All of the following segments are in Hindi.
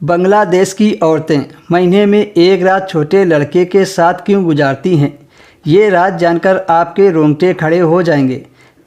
बांग्लादेश की औरतें महीने में एक रात छोटे लड़के के साथ क्यों गुजारती हैं, ये रात जानकर आपके रोंगटे खड़े हो जाएंगे।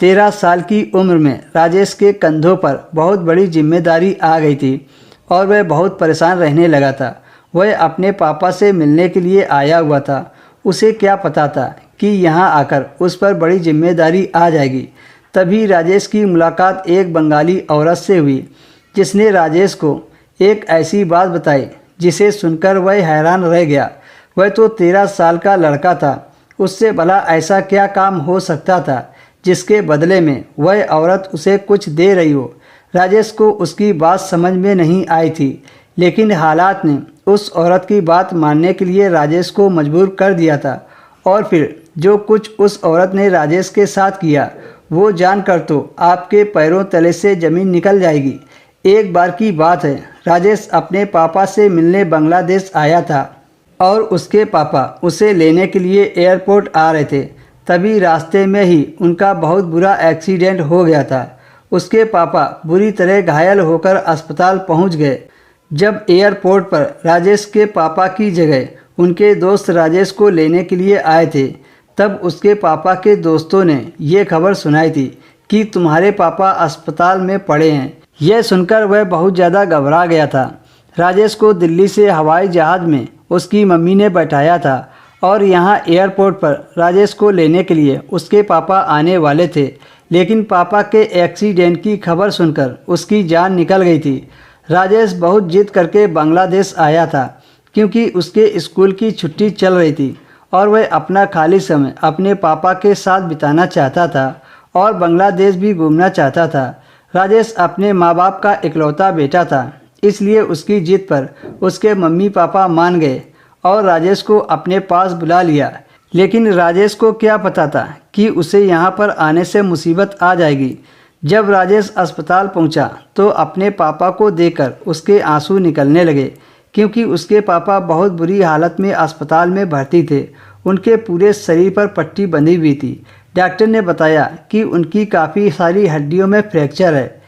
13 साल की उम्र में राजेश के कंधों पर बहुत बड़ी जिम्मेदारी आ गई थी और वह बहुत परेशान रहने लगा था। वह अपने पापा से मिलने के लिए आया हुआ था। उसे क्या पता था कि यहाँ आकर उस पर बड़ी जिम्मेदारी आ जाएगी। तभी राजेश की मुलाकात एक बंगाली औरत से हुई, जिसने राजेश को एक ऐसी बात बताई जिसे सुनकर वह हैरान रह गया। वह तो 13 साल का लड़का था, उससे भला ऐसा क्या काम हो सकता था जिसके बदले में वह औरत उसे कुछ दे रही हो। राजेश को उसकी बात समझ में नहीं आई थी, लेकिन हालात ने उस औरत की बात मानने के लिए राजेश को मजबूर कर दिया था। और फिर जो कुछ उस औरत ने राजेश के साथ किया, वो जानकर तो आपके पैरों तले से ज़मीन निकल जाएगी। एक बार की बात है, राजेश अपने पापा से मिलने बांग्लादेश आया था और उसके पापा उसे लेने के लिए एयरपोर्ट आ रहे थे। तभी रास्ते में ही उनका बहुत बुरा एक्सीडेंट हो गया था। उसके पापा बुरी तरह घायल होकर अस्पताल पहुंच गए। जब एयरपोर्ट पर राजेश के पापा की जगह उनके दोस्त राजेश को लेने के लिए आए थे, तब उसके पापा के दोस्तों ने ये खबर सुनाई थी कि तुम्हारे पापा अस्पताल में पड़े हैं। यह सुनकर वह बहुत ज़्यादा घबरा गया था। राजेश को दिल्ली से हवाई जहाज़ में उसकी मम्मी ने बैठाया था और यहाँ एयरपोर्ट पर राजेश को लेने के लिए उसके पापा आने वाले थे, लेकिन पापा के एक्सीडेंट की खबर सुनकर उसकी जान निकल गई थी। राजेश बहुत जिद करके बांग्लादेश आया था, क्योंकि उसके स्कूल की छुट्टी चल रही थी और वह अपना खाली समय अपने पापा के साथ बिताना चाहता था और बांग्लादेश भी घूमना चाहता था। राजेश अपने माँ बाप का इकलौता बेटा था, इसलिए उसकी जिद पर उसके मम्मी पापा मान गए और राजेश को अपने पास बुला लिया। लेकिन राजेश को क्या पता था कि उसे यहाँ पर आने से मुसीबत आ जाएगी। जब राजेश अस्पताल पहुँचा तो अपने पापा को देखकर उसके आंसू निकलने लगे, क्योंकि उसके पापा बहुत बुरी हालत में अस्पताल में भर्ती थे। उनके पूरे शरीर पर पट्टी बंधी हुई थी। डॉक्टर ने बताया कि उनकी काफ़ी सारी हड्डियों में फ्रैक्चर है।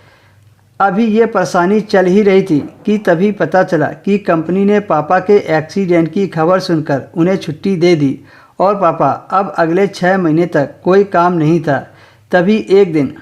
अभी ये परेशानी चल ही रही थी कि तभी पता चला कि कंपनी ने पापा के एक्सीडेंट की खबर सुनकर उन्हें छुट्टी दे दी और पापा अब अगले 6 महीने तक कोई काम नहीं था। तभी एक दिन